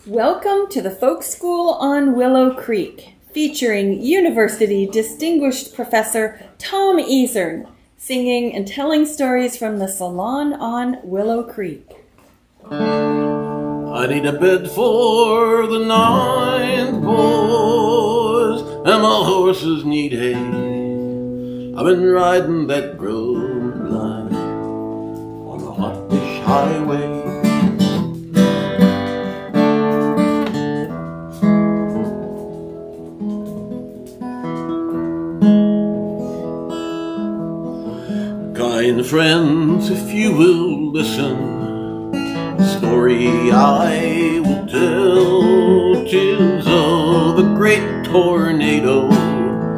Welcome to the Folk School on Willow Creek, featuring University Distinguished Professor Tom Easern, singing and telling stories from the Salon on Willow Creek. I need a bed for the night, boys, and my horses need hay. I've been riding that grove line on the hot-dish highway. Kind friends, if you will listen, the story I will tell, 'tis of the great tornado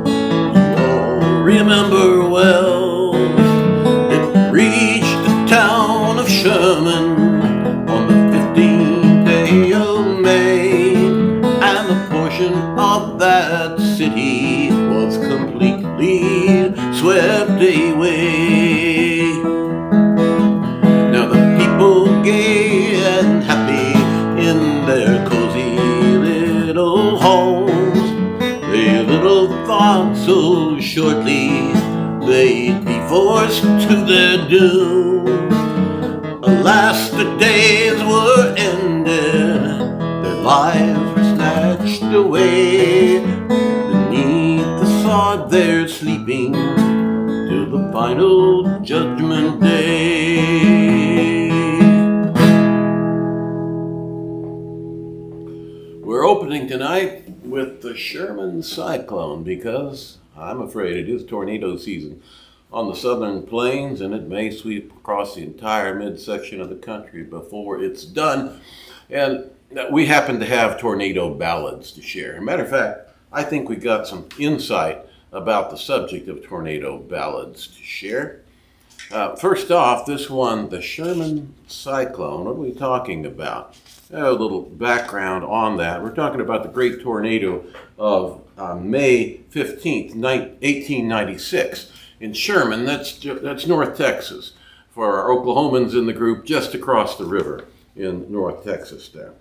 you all remember well. It reached the town of Sherman on the 15th day of May, and a portion of that city was completely swept away. Now the people gay and happy in their cozy little homes, they little thought so shortly they'd be forced to their doom. Alas, the days were ended, their lives were snatched away. Beneath the sod they're sleeping till the final judgment day. We're opening tonight with the Sherman Cyclone because I'm afraid it is tornado season on the southern plains, and it may sweep across the entire midsection of the country before it's done. And we happen to have tornado ballads to share. As a matter of fact, I think we got some insight about the subject of tornado ballads to share. First off, this one, the Sherman Cyclone. What are we talking about? A little background on that. We're talking about the great tornado of May 15th, 1896 in Sherman. That's North Texas. For our Oklahomans in the group, just across the river in North Texas there.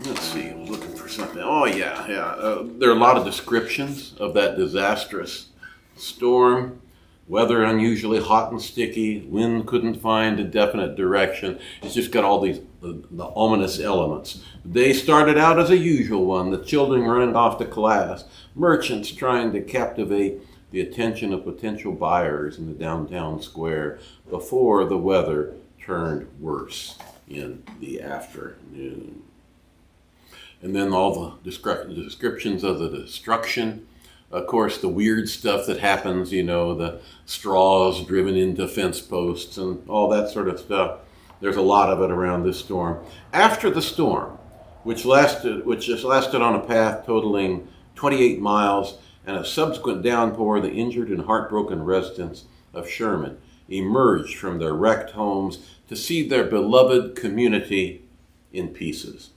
Let's see, I was looking for something. Oh, yeah. There are a lot of descriptions of that disastrous storm. Weather unusually hot and sticky. Wind couldn't find a definite direction. It's just got all these the ominous elements. The day started out as a usual one. The children running off to class. Merchants trying to captivate the attention of potential buyers in the downtown square before the weather turned worse in the afternoon. And then all the descriptions of the destruction. Of course, the weird stuff that happens, the straws driven into fence posts and all that sort of stuff. There's a lot of it around this storm. After the storm, which just lasted on a path totaling 28 miles, and a subsequent downpour, the injured and heartbroken residents of Sherman emerged from their wrecked homes to see their beloved community in pieces.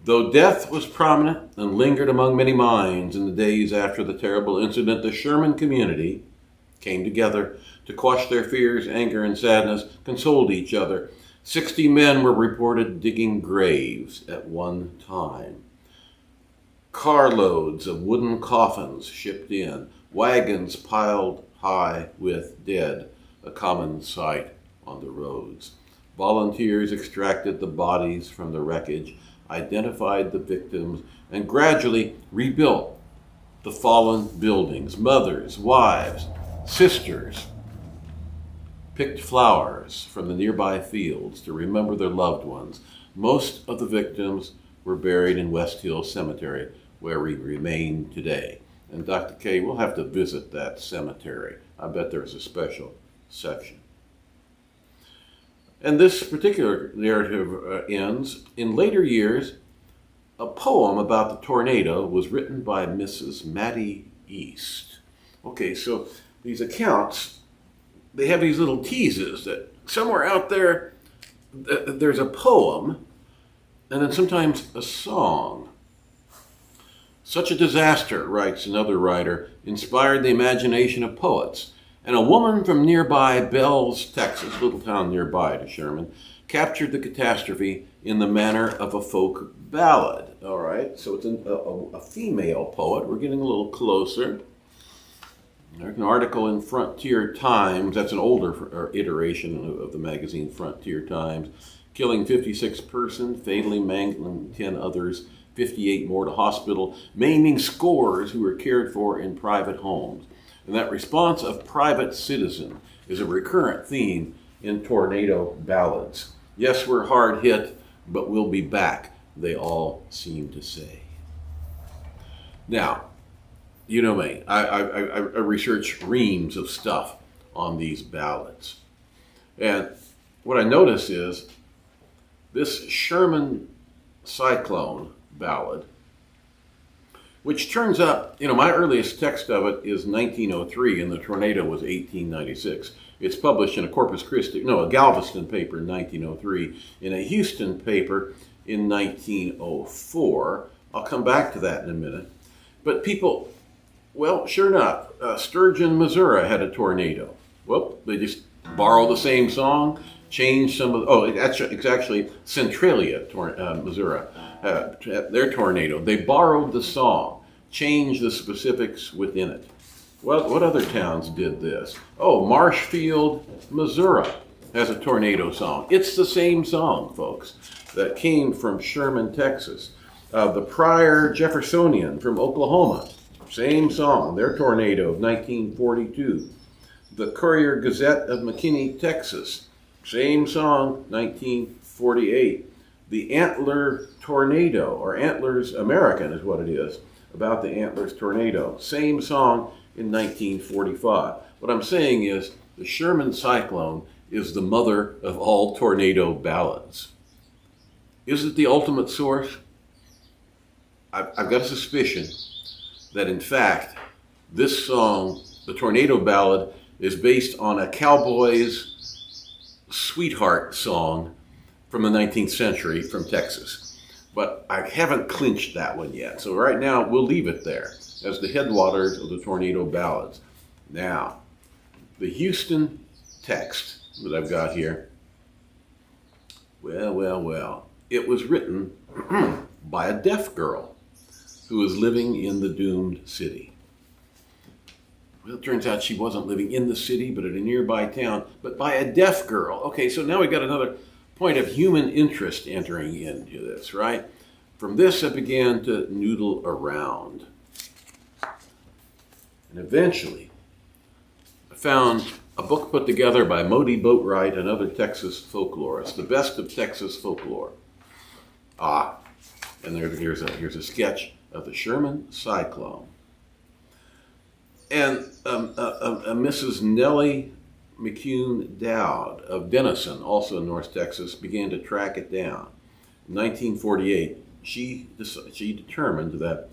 Though death was prominent and lingered among many minds in the days after the terrible incident, the Sherman community came together to quash their fears, anger, and sadness, consoled each other. 60 men were reported digging graves at one time. Carloads of wooden coffins shipped in, wagons piled high with dead, a common sight on the roads. Volunteers extracted the bodies from the wreckage, identified the victims, and gradually rebuilt the fallen buildings. Mothers, wives, sisters picked flowers from the nearby fields to remember their loved ones. Most of the victims were buried in West Hill Cemetery, where we remain today. And Dr. K, we'll have to visit that cemetery. I bet there's a special section. And this particular narrative ends. In later years, a poem about the tornado was written by Mrs. Mattie East. Okay, so these accounts, they have these little teases that somewhere out there, there's a poem, and then sometimes a song. Such a disaster, writes another writer, inspired the imagination of poets. And a woman from nearby Bells, Texas, little town nearby to Sherman, captured the catastrophe in the manner of a folk ballad. All right, so it's a female poet. We're getting a little closer. There's an article in Frontier Times. That's an older iteration of the magazine Frontier Times. Killing 56 persons, fatally mangling 10 others, 58 more to hospital, maiming scores who were cared for in private homes. And that response of private citizen is a recurrent theme in tornado ballads. Yes, we're hard hit, but we'll be back, they all seem to say. Now, you know me, I research reams of stuff on these ballads. And what I notice is this Sherman Cyclone ballad, which turns up, my earliest text of it is 1903 and the tornado was 1896. It's published in a Galveston paper in 1903, in a Houston paper in 1904. I'll come back to that in a minute. But people, well, sure enough, Sturgeon, Missouri had a tornado. Well, they just borrow the same song, change some of, it's actually Centralia, Missouri, their tornado. They borrowed the song, changed the specifics within it. Well, what other towns did this? Marshfield, Missouri has a tornado song. It's the same song, folks, that came from Sherman, Texas. The Pryor Jeffersonian from Oklahoma, same song, their tornado of 1942. The Courier Gazette of McKinney, Texas, same song, 1948. The Antler Tornado, or Antlers American is what it is, about the Antlers Tornado, same song in 1945. What I'm saying is the Sherman Cyclone is the mother of all tornado ballads. Is it the ultimate source? I've got a suspicion that, in fact, this song, the tornado ballad, is based on a cowboy's sweetheart song from the 19th century from Texas. But I haven't clinched that one yet. So right now, we'll leave it there as the headwaters of the tornado ballads. Now, the Houston text that I've got here, well, it was written by a deaf girl who was living in the doomed city. Well, it turns out she wasn't living in the city, but at a nearby town, but by a deaf girl. Okay, so now we've got another point of human interest entering into this, right? From this, I began to noodle around. And eventually, I found a book put together by Modi Boatwright and other Texas folklorists, the best of Texas folklore. And here's a sketch of the Sherman Cyclone. And Mrs. Nellie McCune Dowd of Denison, also in North Texas, began to track it down. In 1948, she determined that,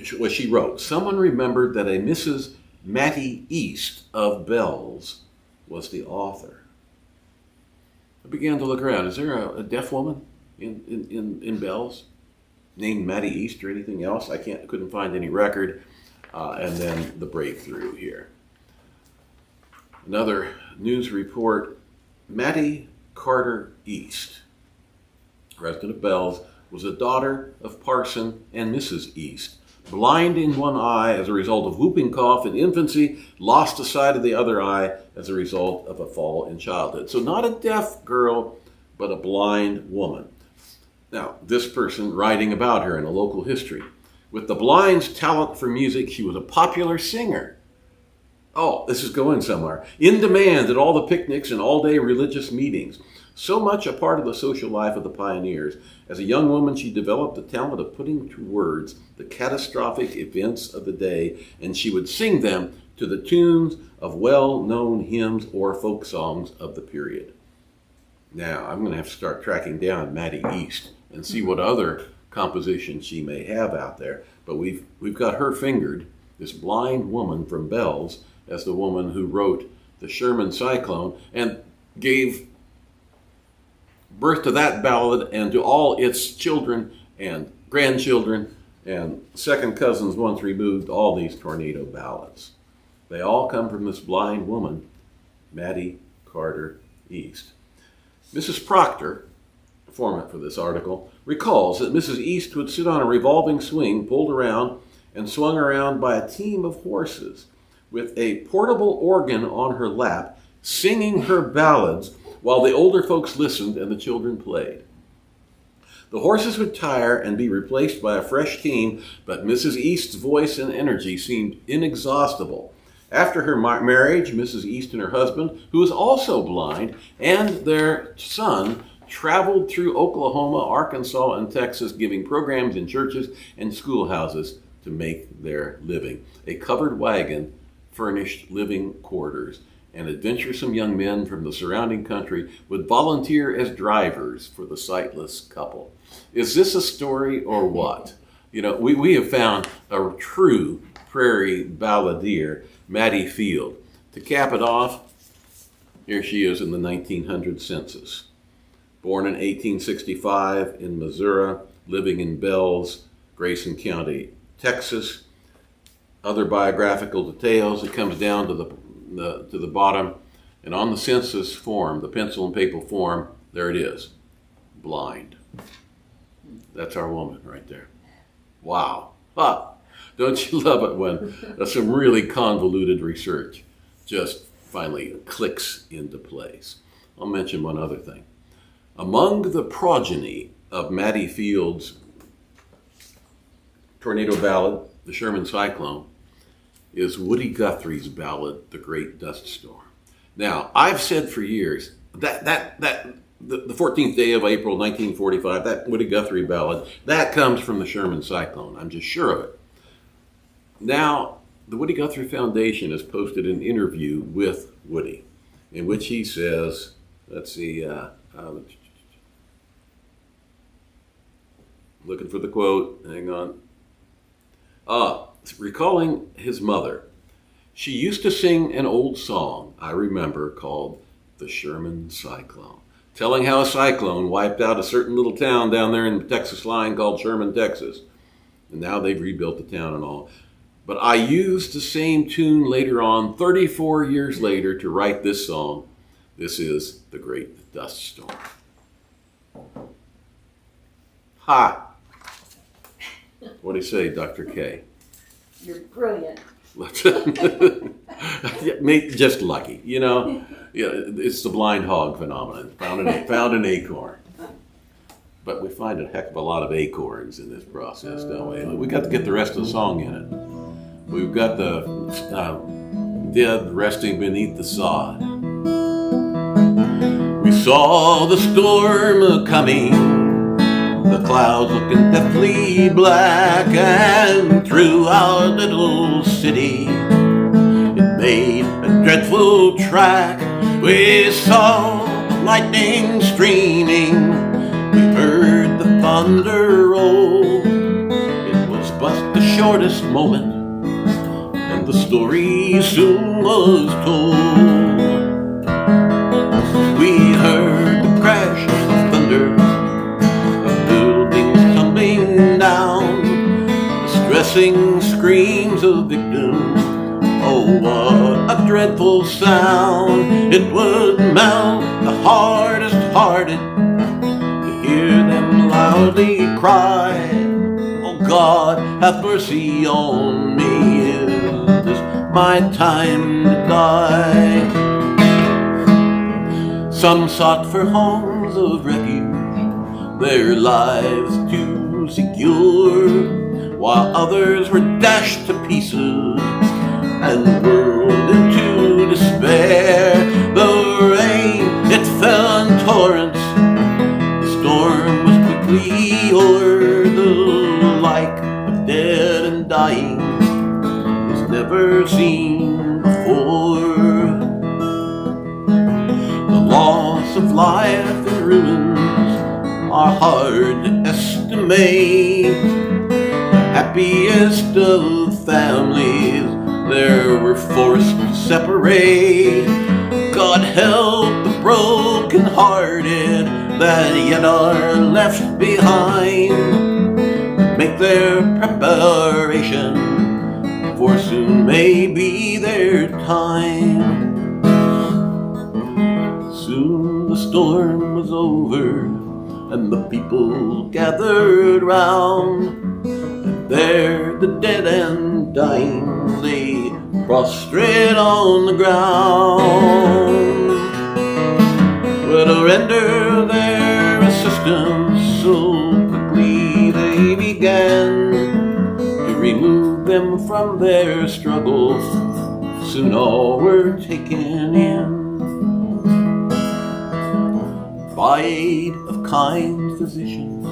she wrote, someone remembered that a Mrs. Mattie East of Bells was the author. I began to look around. Is there a deaf woman in Bells named Mattie East or anything else? I couldn't find any record. And then the breakthrough here. Another news report, Mattie Carter East, resident of Bells, was a daughter of Parson and Mrs. East. Blind in one eye as a result of whooping cough in infancy, lost the sight of the other eye as a result of a fall in childhood. So not a deaf girl, but a blind woman. Now, this person writing about her in a local history. With the blind's talent for music, she was a popular singer. This is going somewhere. In demand at all the picnics and all-day religious meetings. So much a part of the social life of the pioneers. As a young woman, she developed the talent of putting to words the catastrophic events of the day, and she would sing them to the tunes of well-known hymns or folk songs of the period. Now, I'm going to have to start tracking down Mattie East and see what other composition she may have out there. But we've got her fingered, this blind woman from Bells, as the woman who wrote the Sherman Cyclone and gave birth to that ballad and to all its children and grandchildren and second cousins once removed, all these tornado ballads. They all come from this blind woman, Mattie Carter East. Mrs. Proctor, format for this article, recalls that Mrs. East would sit on a revolving swing pulled around and swung around by a team of horses with a portable organ on her lap, singing her ballads while the older folks listened and the children played. The horses would tire and be replaced by a fresh team, but Mrs. East's voice and energy seemed inexhaustible. After her marriage, Mrs. East and her husband, who was also blind, and their son traveled through Oklahoma, Arkansas, and Texas, giving programs in churches and schoolhouses to make their living. A covered wagon furnished living quarters, and adventuresome young men from the surrounding country would volunteer as drivers for the sightless couple. Is this a story or what? You know, we have found a true prairie balladeer, Mattie Field. To cap it off, here she is in the 1900 census. Born in 1865 in Missouri, living in Bells, Grayson County, Texas. Other biographical details, it comes down to the bottom, and on the census form, the pencil and paper form, there it is, blind. That's our woman right there. Wow. Ah, don't you love it when some really convoluted research just finally clicks into place? I'll mention one other thing. Among the progeny of Mattie Field's tornado ballad, The Sherman Cyclone, is Woody Guthrie's ballad, The Great Dust Storm. Now, I've said for years that the 14th day of April, 1945, that Woody Guthrie ballad, that comes from the Sherman Cyclone. I'm just sure of it. Now, the Woody Guthrie Foundation has posted an interview with Woody in which he says, let's see, looking for the quote, hang on. Recalling his mother, she used to sing an old song I remember called The Sherman Cyclone, telling how a cyclone wiped out a certain little town down there in the Texas line called Sherman, Texas. And now they've rebuilt the town and all. But I used the same tune later on, 34 years later, to write this song. This is The Great Dust Storm. Ha! What do you say, Dr. K? You're brilliant. Just lucky, you know. Yeah, it's the blind hog phenomenon. Found an acorn. But we find a heck of a lot of acorns in this process, don't we? We got to get the rest of the song in it. We've got the dead resting beneath the sod. We saw the storm coming, the clouds looking deathly black, and through our little city it made a dreadful track. We saw lightning streaming, we heard the thunder roll. It was but the shortest moment, and the story soon was told. We heard the crash of thunder, of buildings tumbling down, distressing screams of victims. Oh, what a dreadful sound! It would melt the hardest hearted to hear them loudly cry, oh God, have mercy on me, is this my time to die? Some sought for homes of refuge, their lives to secure, while others were dashed to pieces and whirled into despair. The rain, it fell in torrents, the storm was quickly o'er. The like of dead and dying was never seen before. The loss of life and ruins are hard to estimate. The happiest of families there were forced to separate. God help the broken-hearted that yet are left behind, make their preparation, for soon may be their time. Soon the the storm was over and the people gathered round, and there the dead and dying lay prostrate on the ground. Well, to render their assistance so quickly they began to remove them from their struggles. Soon all were taken in by aid of kind physicians.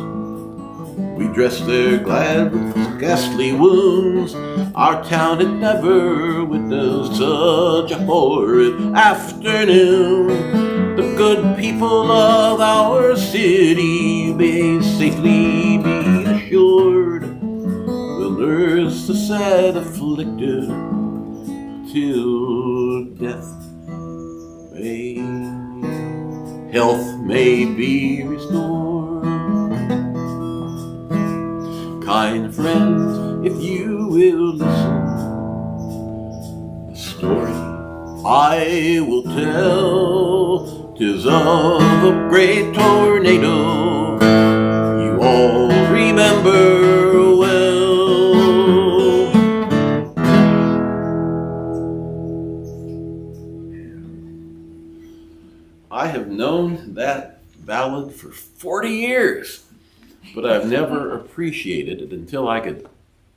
We dressed their glad with ghastly wounds. Our town had never witnessed such a horrid afternoon. The good people of our city may safely be assured will nurse the sad afflicted till death may, health may be restored. Kind friends, if you will listen, the story I will tell, 'tis of a great tornado you all remember well. I have known that ballad for 40 years, but I've never appreciated it until I could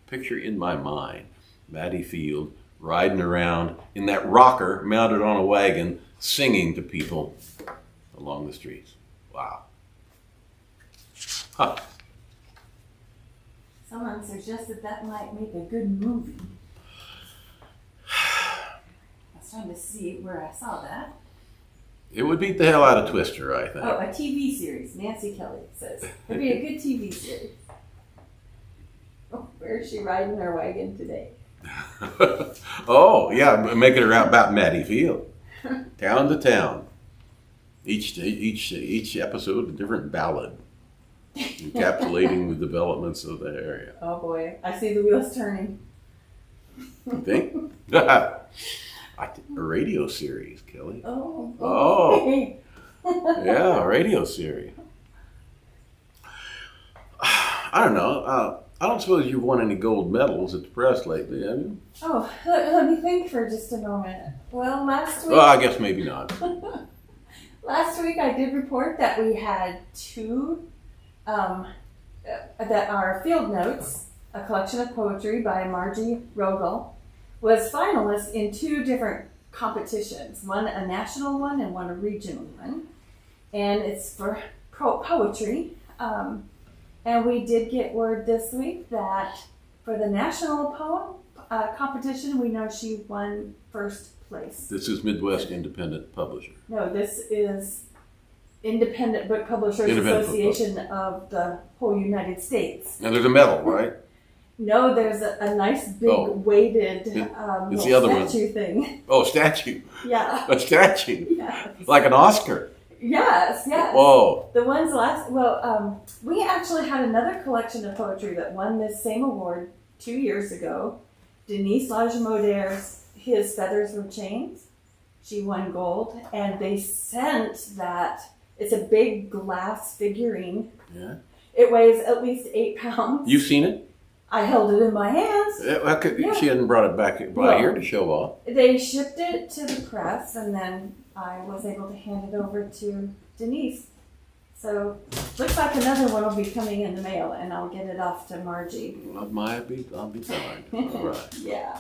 picture in my mind Matty Field riding around in that rocker mounted on a wagon singing to people along the streets. Wow. Huh. Someone suggested that might make a good movie. I was trying to see where I saw that. It would beat the hell out of Twister, I think. Oh, a TV series. Nancy Kelly says. It'd be a good TV series. Oh, where is she riding her wagon today? Oh, yeah, making it around about Matty Field. Town to town. Each episode a different ballad, encapsulating the developments of the area. Oh boy, I see the wheels turning. You think? A radio series, Kelly. Oh. Okay. Yeah, a radio series. I don't know. I don't suppose you've won any gold medals at the press lately, have you? Oh, let me think for just a moment. Well, last week... Well, I guess maybe not. Last week I did report that we had two, that our field notes, a collection of poetry by Margie Rogel, was finalist in two different competitions, one a national one and one a regional one. And it's for poetry. And we did get word this week that for the national poem competition, we know she won first place. This is Midwest Independent Publisher. No, this is Independent Book Publishers Association of the whole United States. And there's a medal, right? No, there's a nice big weighted it's the other statue one. Thing. Oh, statue. Yeah. A statue. Yes. Like an Oscar. Yes, yes. Whoa. The ones we actually had another collection of poetry that won this same award 2 years ago. Denise Lajemauder's His Feathers Were Chains. She won gold, and they sent that. It's a big glass figurine. Yeah. It weighs at least 8 pounds. You've seen it? I held it in my hands. Yeah. She hadn't brought it back by here to show off. They shipped it to the press, and then I was able to hand it over to Denise. So looks like another one will be coming in the mail, and I'll get it off to Margie. I'll be fine. All right. Yeah.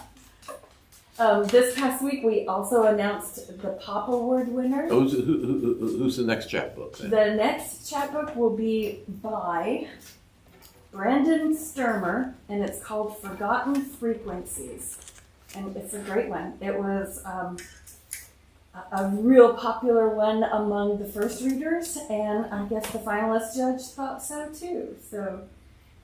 This past week, we also announced the Pop Award winner. Who's the next chapbook then? The next chapbook will be by Brandon Sturmer, and it's called Forgotten Frequencies. And it's a great one. It was a real popular one among the first readers, and I guess the finalist judge thought so too. So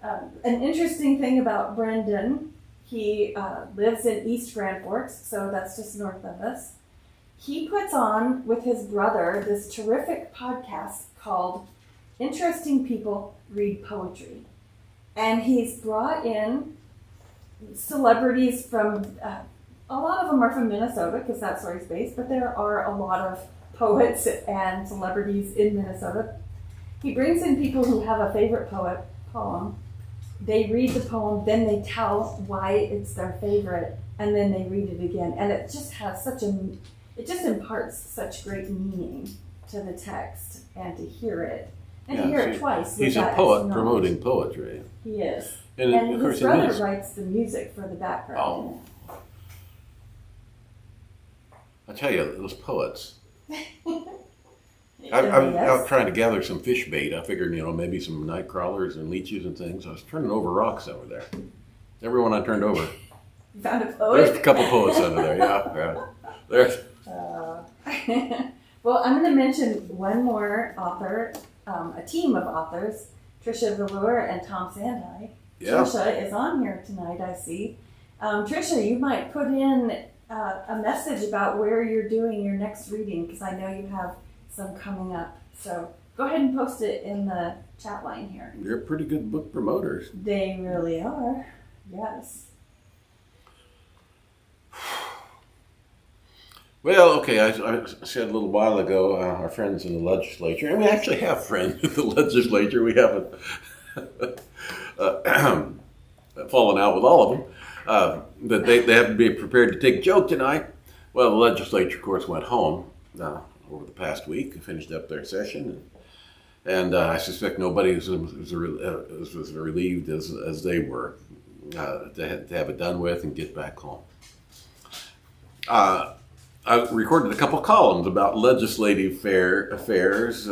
an interesting thing about Brendan, he lives in East Grand Forks, so that's just north of us. He puts on with his brother this terrific podcast called Interesting People Read Poetry. And he's brought in celebrities from, a lot of them are from Minnesota because that's where he's based, but there are a lot of poets and celebrities in Minnesota. He brings in people who have a favorite poem. They read the poem, then they tell why it's their favorite, and then they read it again. And it just has it just imparts such great meaning to the text, and to hear it. And to hear it twice. He's a poet promoting poetry. He is. And his brother writes the music for the background. Oh. I tell you, those poets. I'm out trying to gather some fish bait. I figured, maybe some night crawlers and leeches and things. I was turning over rocks over there. Everyone I turned over. You found a poet? There's a couple poets under there, yeah. There's. Well, I'm going to mention one more author, a team of authors, Tricia Velour and Tom Sandhai. Yeah. Tricia is on here tonight, I see. Tricia, you might put in a message about where you're doing your next reading, because I know you have some coming up. So go ahead and post it in the chat line here. You're pretty good book promoters. They really are. Yes. Well, okay, I said a little while ago, our friends in the legislature, and we actually have friends in the legislature. We haven't fallen out with all of them, that they have to be prepared to take a joke tonight. Well, the legislature, of course, went home over the past week, finished up their session, and I suspect nobody was as relieved as they were to have it done with and get back home. I recorded a couple columns about legislative affairs,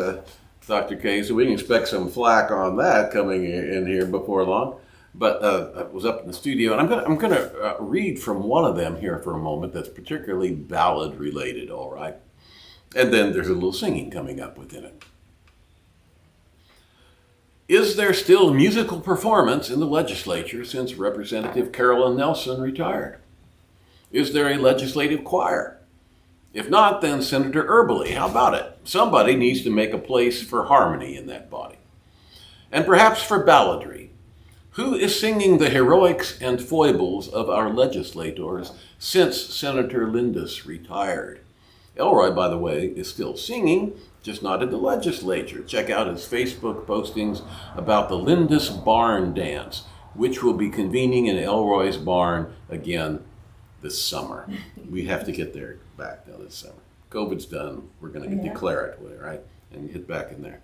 Dr. K, so we can expect some flack on that coming in here before long. But I was up in the studio, and I'm going to read from one of them here for a moment that's particularly ballad related, all right? And then there's a little singing coming up within it. Is there still musical performance in the legislature since Representative Carolyn Nelson retired? Is there a legislative choir? If not, then Senator Erbely, how about it? Somebody needs to make a place for harmony in that body. And perhaps for balladry. Who is singing the heroics and foibles of our legislators since Senator Lindus retired? Elroy, by the way, is still singing, just not in the legislature. Check out his Facebook postings about the Lindus Barn Dance, which will be convening in Elroy's barn again this summer. We have to get there back now this summer. COVID's done. We're going to declare it, right? And get back in there.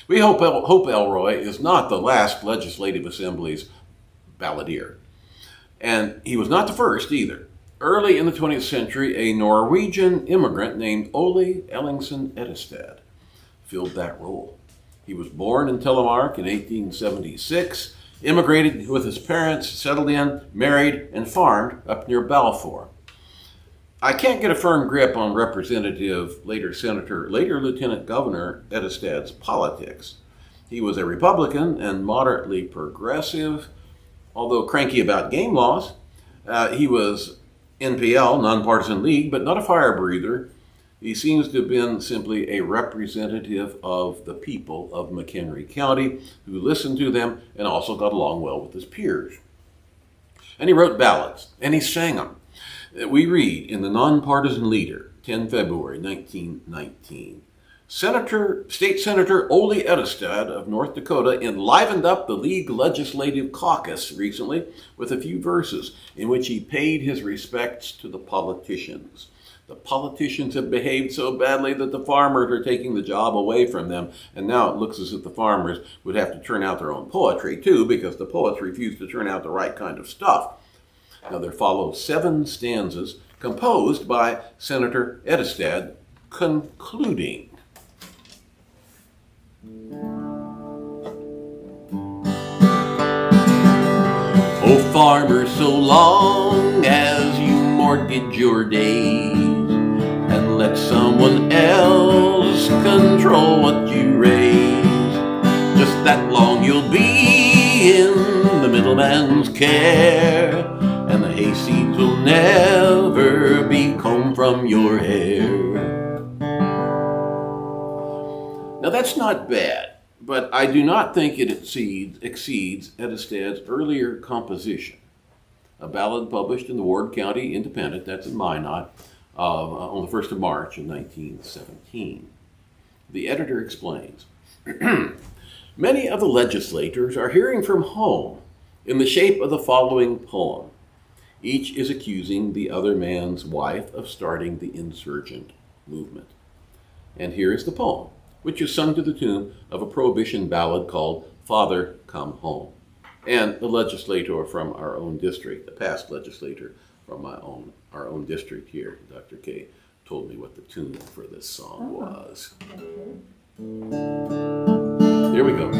We hope Elroy is not the last Legislative Assembly's balladeer. And he was not the first either. Early in the 20th century, a Norwegian immigrant named Ole Ellingsen Ettestad filled that role. He was born in Telemark in 1876, immigrated with his parents, settled in, married, and farmed up near Balfour. I can't get a firm grip on Representative, later Senator, later Lieutenant Governor Ettestad's politics. He was a Republican and moderately progressive, although cranky about game laws. He was NPL, nonpartisan league, but not a fire breather. He seems to have been simply a representative of the people of McHenry County who listened to them and also got along well with his peers. And he wrote ballads, and he sang them. We read in the Nonpartisan Leader, 10 February 1919, State Senator Ole Ettestad of North Dakota enlivened up the League Legislative Caucus recently with a few verses in which he paid his respects to the politicians. The politicians have behaved so badly that the farmers are taking the job away from them, and now it looks as if the farmers would have to turn out their own poetry too, because the poets refuse to turn out the right kind of stuff. Now there follow 7 stanzas composed by Senator Ettestad, concluding. Oh, farmer, so long as you mortgage your days and let someone else control what you raise, just that long you'll be in the middleman's care, and the hayseeds will never be combed from your hair. Now that's not bad, but I do not think it exceeds Ettestad's earlier composition, a ballad published in the Ward County Independent, that's in Minot, on the 1st of March in 1917. The editor explains, many of the legislators are hearing from home in the shape of the following poem. Each is accusing the other man's wife of starting the insurgent movement. And here is the poem, which is sung to the tune of a Prohibition ballad called Father, Come Home. And the legislator from our own district, the past legislator from our own district here, Dr. K, told me what the tune for this song was. Here we go.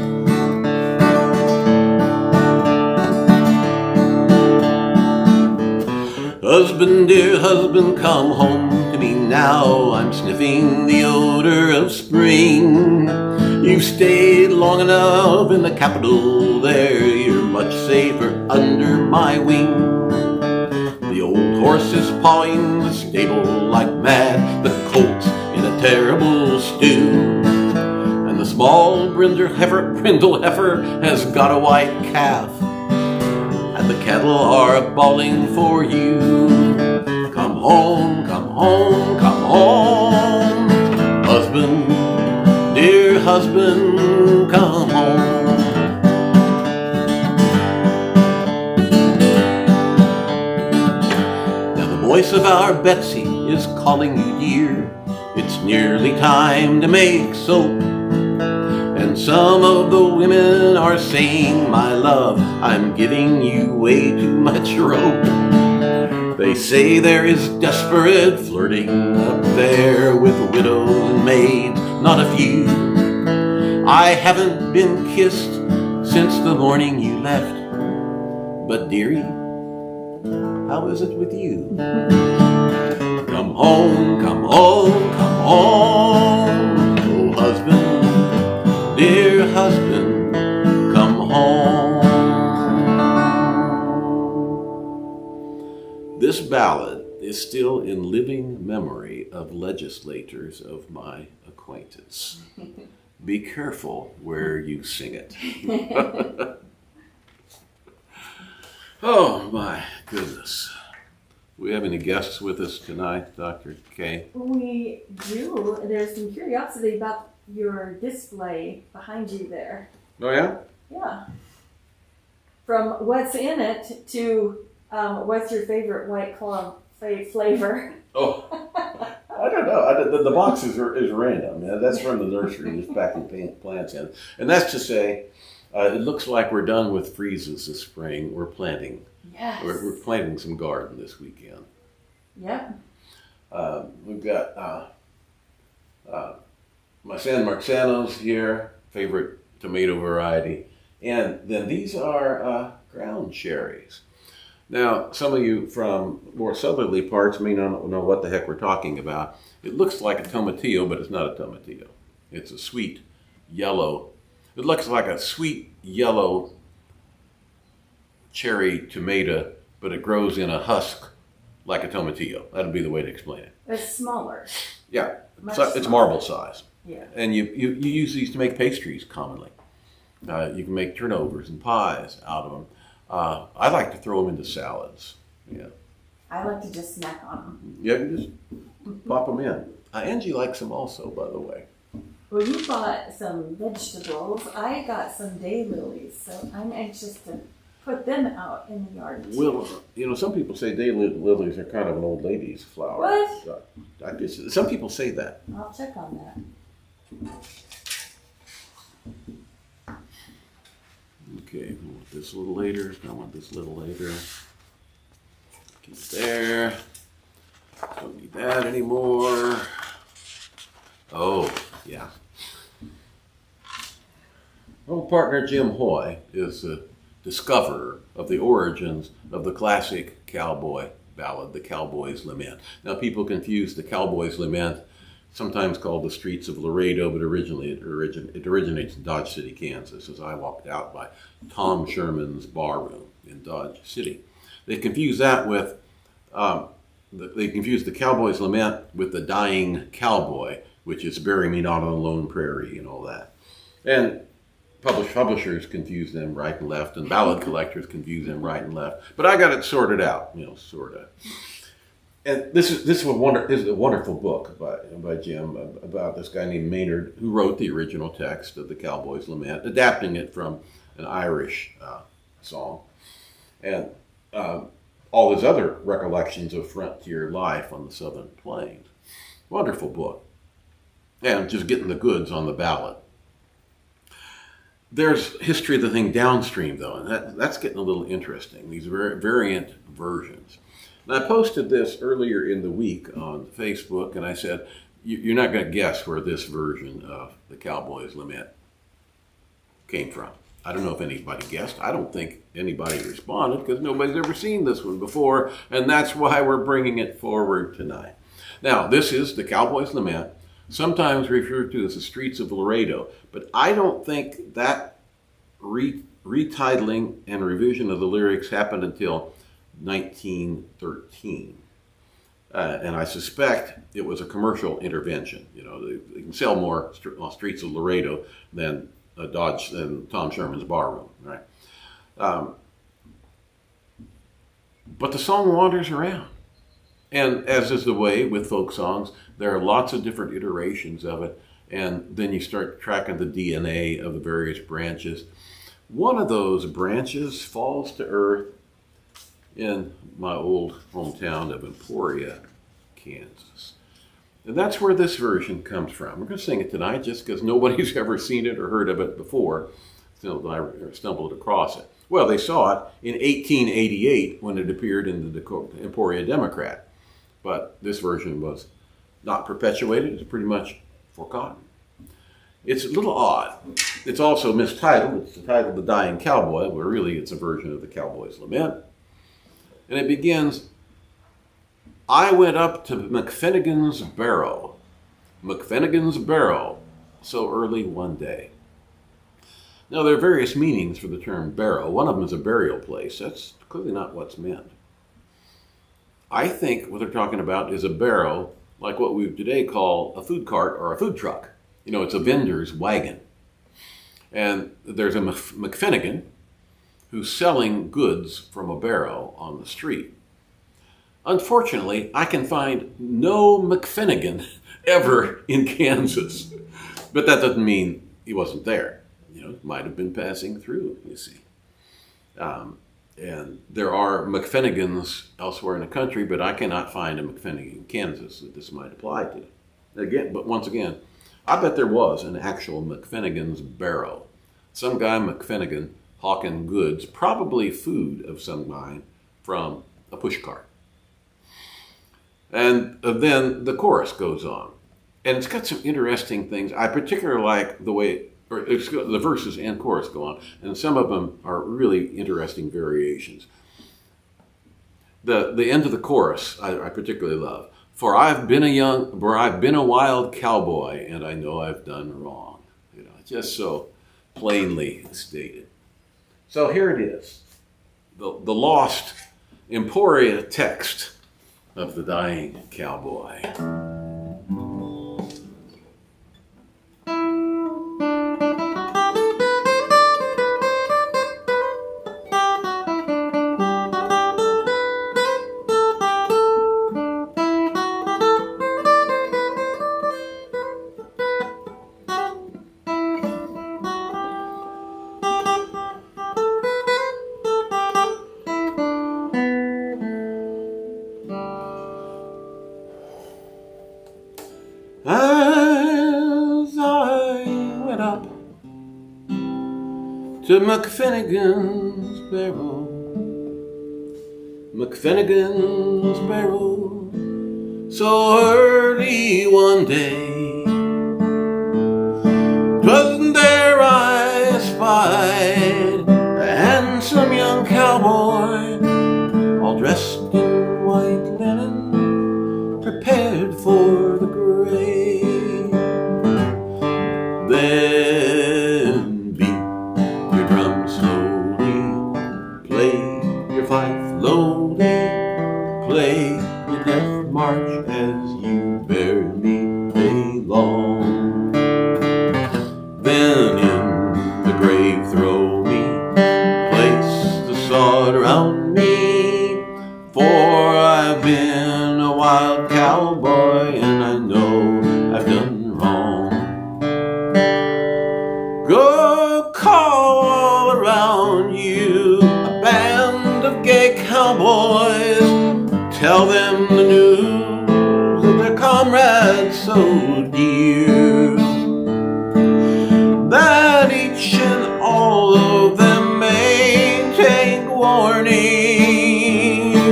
Husband, dear husband, come home to me now. I'm sniffing the odor of spring. You've stayed long enough in the capital there. You're much safer under my wing. The old horse is pawing the stable like mad. The colt's in a terrible stew. And the small brindle heifer has got a white calf. And the cattle are bawling for you. Come home, come home, come home. Husband, dear husband, come home. Now the voice of our Betsy is calling you dear. It's nearly time to make soap. And some of the women are saying, my love, I'm giving you way too much rope. They say there is desperate flirting up there with widows and maids, not a few. I haven't been kissed since the morning you left. But dearie, how is it with you? Come home, come home, come home. Oh, husband, dear husband, come home. This ballad is still in living memory of legislators of my acquaintance. Be careful where you sing it. Oh my goodness. Do we have any guests with us tonight, Dr. K? We do. There's some curiosity about your display behind you there. Oh yeah? Yeah. From what's in it to what's your favorite White Claw flavor? Oh, I don't know. The box is random. Yeah, that's from the nursery, just packing plants in. And that's to say, it looks like we're done with freezes this spring. We're planting. Yes. We're planting some garden this weekend. Yep. We've got my San Marzanos here, favorite tomato variety. And then these are ground cherries. Now, some of you from more southerly parts may not know what the heck we're talking about. It looks like a tomatillo, but it's not a tomatillo. It's a sweet yellow. It looks like a sweet yellow cherry tomato, but it grows in a husk like a tomatillo. That'd be the way to explain it. It's smaller. Yeah, Much it's smaller. marble size. Yeah. And you use these to make pastries commonly. You can make turnovers and pies out of them. I like to throw them into salads. Yeah. I like to just snack on them. Yeah, you just pop them in. Angie likes them also, by the way. Well, you bought some vegetables. I got some daylilies, so I'm anxious to put them out in the yard. Well, some people say daylilies are kind of an old lady's flower. What? I guess some people say that. I'll check on that. Okay, I want this a little later. I want this a little later. Keep it there. Don't need that anymore. Oh, yeah. Old partner Jim Hoy is the discoverer of the origins of the classic cowboy ballad, the Cowboy's Lament. Now, people confuse the Cowboy's Lament, sometimes called the Streets of Laredo, but originally it originates in Dodge City, Kansas, as I walked out by Tom Sherman's Barrow in Dodge City. They confuse that with, they confuse the Cowboy's Lament with the Dying Cowboy, which is Bury Me Not on a Lone Prairie and all that. And publishers confuse them right and left, and ballad collectors confuse them right and left. But I got it sorted out, sort of. And this is a wonderful book by Jim about this guy named Maynard who wrote the original text of the Cowboy's Lament, adapting it from an Irish song, and all his other recollections of frontier life on the Southern Plains. Wonderful book, and just getting the goods on the ballad. There's history of the thing downstream, though, and that's getting a little interesting. These variant versions. And I posted this earlier in the week on Facebook, and I said, you're not going to guess where this version of the Cowboy's Lament came from. I don't know if anybody guessed. I don't think anybody responded because nobody's ever seen this one before, and that's why we're bringing it forward tonight. Now, this is the Cowboy's Lament, sometimes referred to as the Streets of Laredo, but I don't think that retitling and revision of the lyrics happened until 1913. And I suspect it was a commercial intervention. You know, they can sell more Streets of Laredo than Tom Sherman's Barrow, right? But the song wanders around. And as is the way with folk songs, there are lots of different iterations of it. And then you start tracking the DNA of the various branches. One of those branches falls to earth in my old hometown of Emporia, Kansas. And that's where this version comes from. We're going to sing it tonight just because nobody's ever seen it or heard of it before. So I stumbled across it. Well, they saw it in 1888 when it appeared in the Emporia Democrat. But this version was not perpetuated. It's pretty much forgotten. It's a little odd. It's also mistitled. It's titled The Dying Cowboy, where really it's a version of the Cowboy's Lament. And it begins, I went up to McFenigan's Barrow. McFenigan's Barrow, so early one day. Now, there are various meanings for the term barrow. One of them is a burial place. That's clearly not what's meant. I think what they're talking about is a barrow, like what we today call a food cart or a food truck. You know, it's a vendor's wagon. And there's a McFenigan who's selling goods from a barrow on the street. Unfortunately, I can find no McFenigan ever in Kansas. But that doesn't mean he wasn't there. You know, might have been passing through, you see. And there are McFenigans elsewhere in the country, but I cannot find a McFenigan in Kansas that this might apply to. But once again, I bet there was an actual McFenigan's Barrow. Some guy McFenigan hawking goods, probably food of some kind, from a pushcart. And then the chorus goes on. And it's got some interesting things. I particularly like the way the verses and chorus go on, and some of them are really interesting variations. The end of the chorus I particularly love. For I've been a wild cowboy, and I know I've done wrong. You know, just so plainly stated. So here it is, the lost Emporia text of the Dying Cowboy. As I went up to McFenigan's Barrow, McFenigan's Barrow, so early one day, 'twas there I espied a handsome young cowboy, all dressed in white linen, prepared for the grave. Then beat your drum slowly, play your fife lowly, play your death march as you bear me away. the news of their comrades so dear, that each and all of them may take warning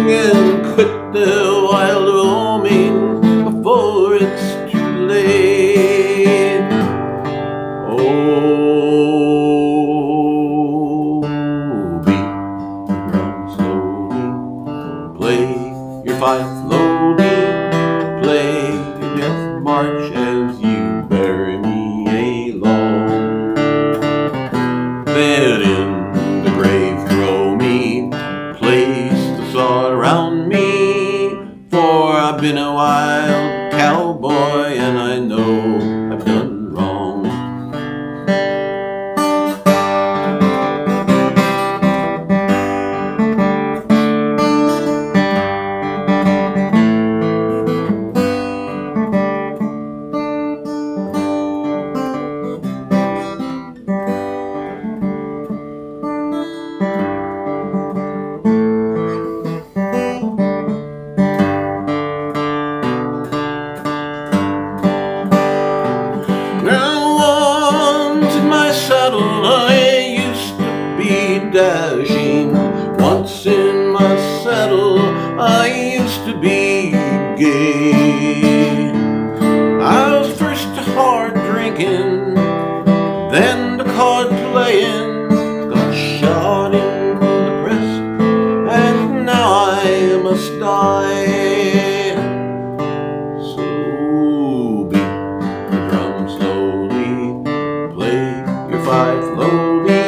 and quit their wild roaming before it's too late. Oh, beat the drum slowly, play your fife slowly, play your death march as you bury me alone. Then in the grave throw me, place the sod around me, for I've been a wild cowboy and I know I've done wrong. Dashing. Once in my saddle, I used to be gay. I was first to hard drinking, then to card playing, got shot in the breast, and now I must die. So beat the drum slowly, play your fife slowly,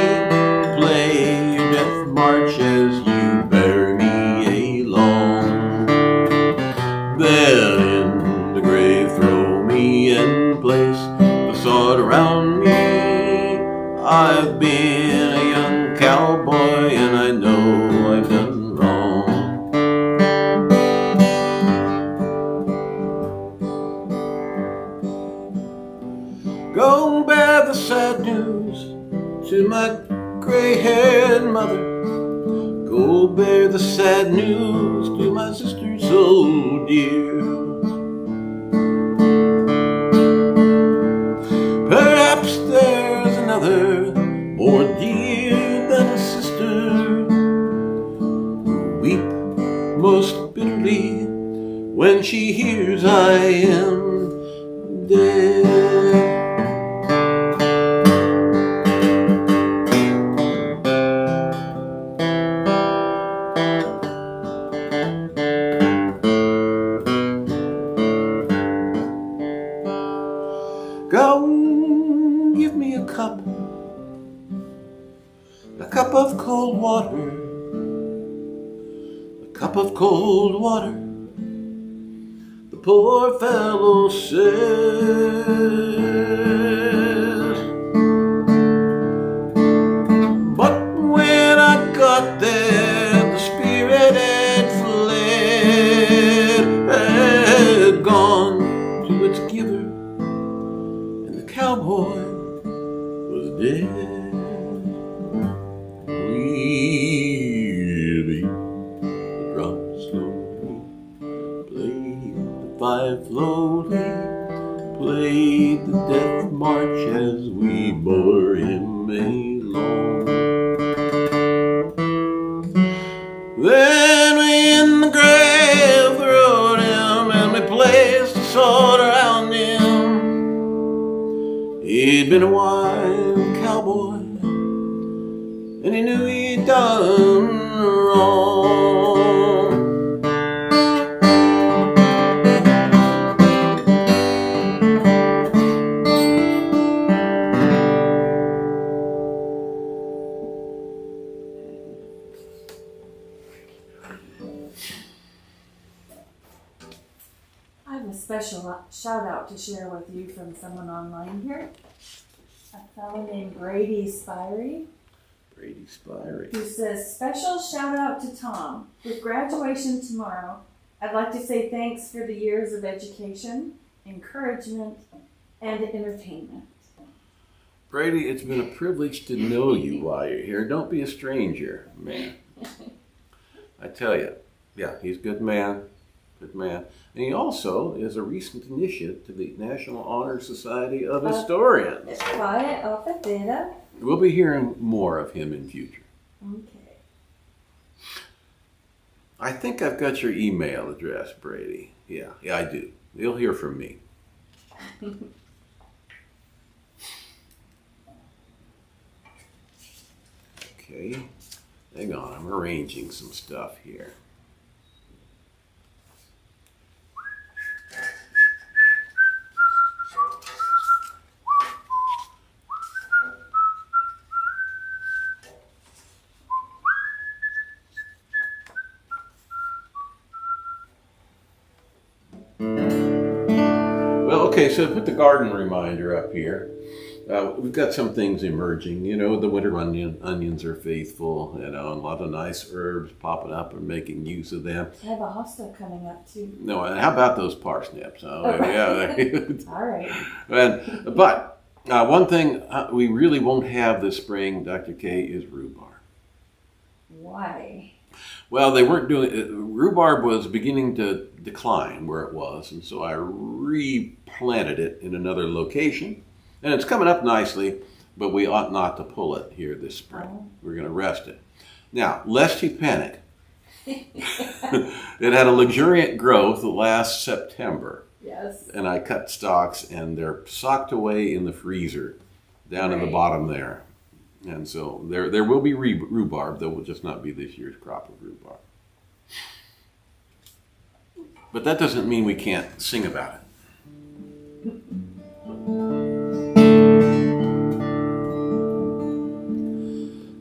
play march as you bear me along. Then in the grave throw me and place the sod around me. I've been a young cowboy and I know I've done wrong. Go bear the sad news to my gray-haired mother. Go bear the sad news to my sister so dear. Perhaps there's another more dear than a sister, who weep most bitterly when she hears I am dead. Cup of cold water, a cup of cold water, the poor fellow said. But when I got there, the spirit had fled, had gone to its giver, and the cowboy was dead. Five slowly played the death march as we bore him along. Then we in the grave throwed him and we placed the sword around him. He'd been a wild cowboy and he knew he'd done wrong. Special shout out to share with you from someone online here. A fellow named Brady Spirey. Brady Spirey. Who says, special shout out to Tom. With graduation tomorrow, I'd like to say thanks for the years of education, encouragement, and entertainment. Brady, it's been a privilege to know you while you're here. Don't be a stranger, man. I tell you, yeah, he's a good man. Good man. And he also is a recent initiate to the National Honor Society of Historians. Quiet off the data. We'll be hearing more of him in future. Okay. I think I've got your email address, Brady. Yeah, I do. You'll hear from me. Okay. Hang on, I'm arranging some stuff here. Okay, so put the garden reminder up here. We've got some things emerging. You know, the winter onions are faithful. You know, a lot of nice herbs popping up and making use of them. I have a hosta coming up too. No, and how about those parsnips? Oh, yeah. All right. But one thing we really won't have this spring, Dr. K, is rhubarb. Why? Well, they weren't doing it. Rhubarb was beginning to decline where it was, and so I replanted it in another location. And it's coming up nicely, but we ought not to pull it here this spring. Oh. We're going to rest it. Now, lest you panic, it had a luxuriant growth last September. Yes. And I cut stalks, and they're socked away in the freezer down in the bottom there. And so there will be rhubarb. There will just not be this year's crop of rhubarb. But that doesn't mean we can't sing about it.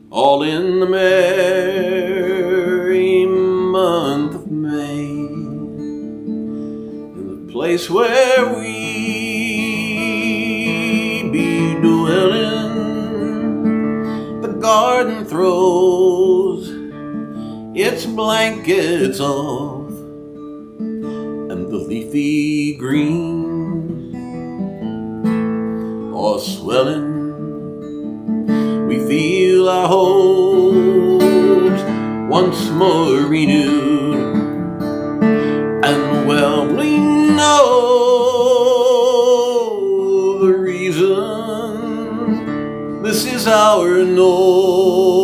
All in the merry month of May, in the place where we be dwelling, the garden throws its blankets off, and the leafy greens are swelling. We feel our hopes once more renewed, and well we know the reason. This is our northern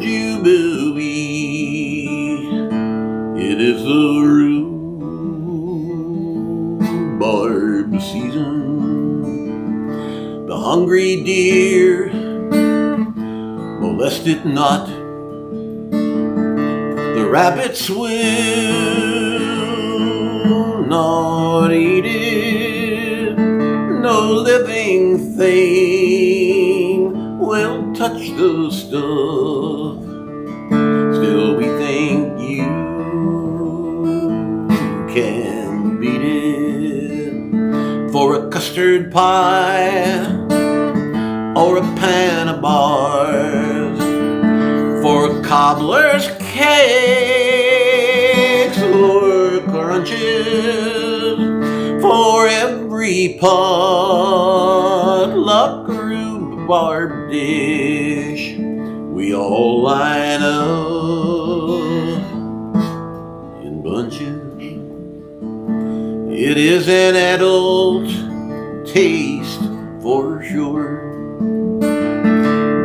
jubilee. It is the rhubarb season. The hungry deer molest it not. The rabbits will not eat it. No living thing will touch the stuff. Still we think you can beat it for a custard pie or a pan of bars, for cobbler's cakes or crunches, for every potluck rhubarb dish, we all line up in bunches. It is an adult taste for sure,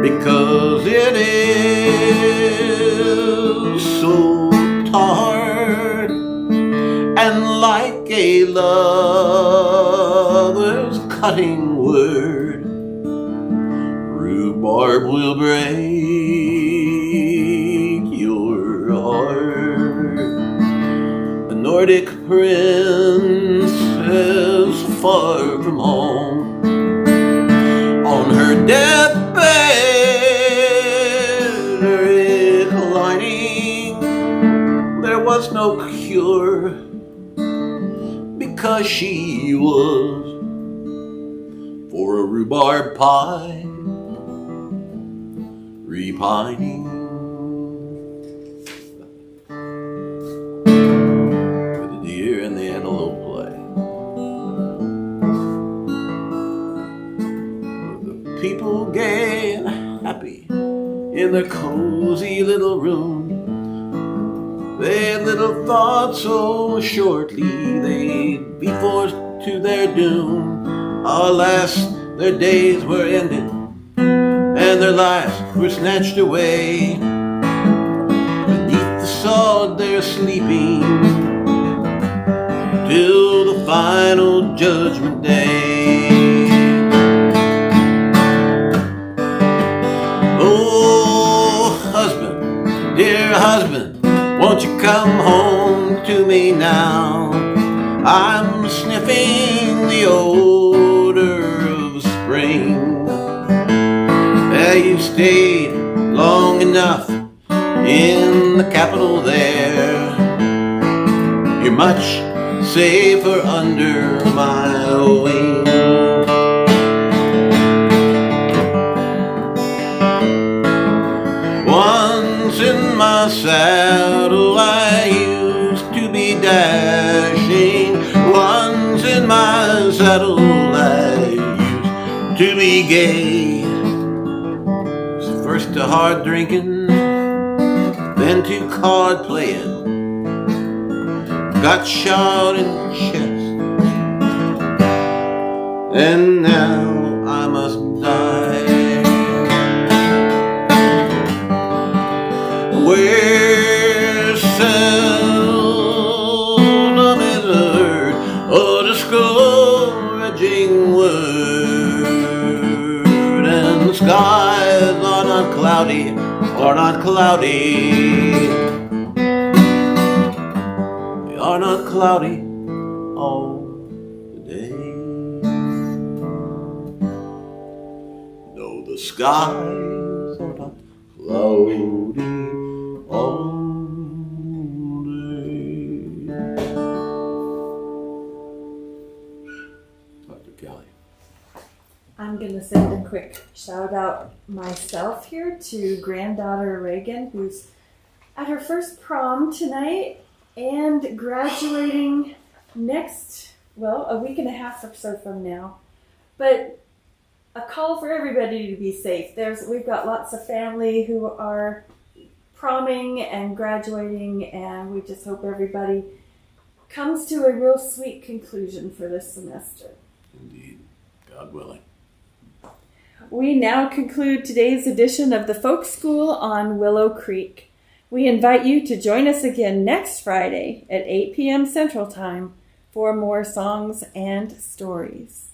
because it is so tart, and like a lover's cutting word, rhubarb will break your heart. A Nordic princess far from home, on her deathbed reclining, there was no cure, because she was for a rhubarb pie repining. For the deer and the antelope play, people gay and happy in their cozy little room. They little thought so shortly they'd be forced to their doom. Alas, their days were ended, and their lives were snatched away. Beneath the sod they're sleeping till the final judgment day. Oh, husband, dear husband, won't you come home to me now? I'm sniffing the odor of spring. You stayed long enough in the capital there. You're much safer under my wing. Once in my saddle I used to be dashing. Once in my saddle I used to be gay. First to hard drinking, then to card playing. Got shot in the chest, and now I must die. Where seldom is heard a discouraging word, and the skies are not cloudy, they are not cloudy all the day. No, the skies are not cloudy all day. Dr. Kelly. I'm going to send a quick shout out myself here to granddaughter Reagan, who's at her first prom tonight and graduating a week and a half or so from now. But a call for everybody to be safe. We've got lots of family who are promming and graduating, and we just hope everybody comes to a real sweet conclusion for this semester. Indeed, God willing. We now conclude today's edition of the Folk School on Willow Creek. We invite you to join us again next Friday at 8 p.m. Central Time for more songs and stories.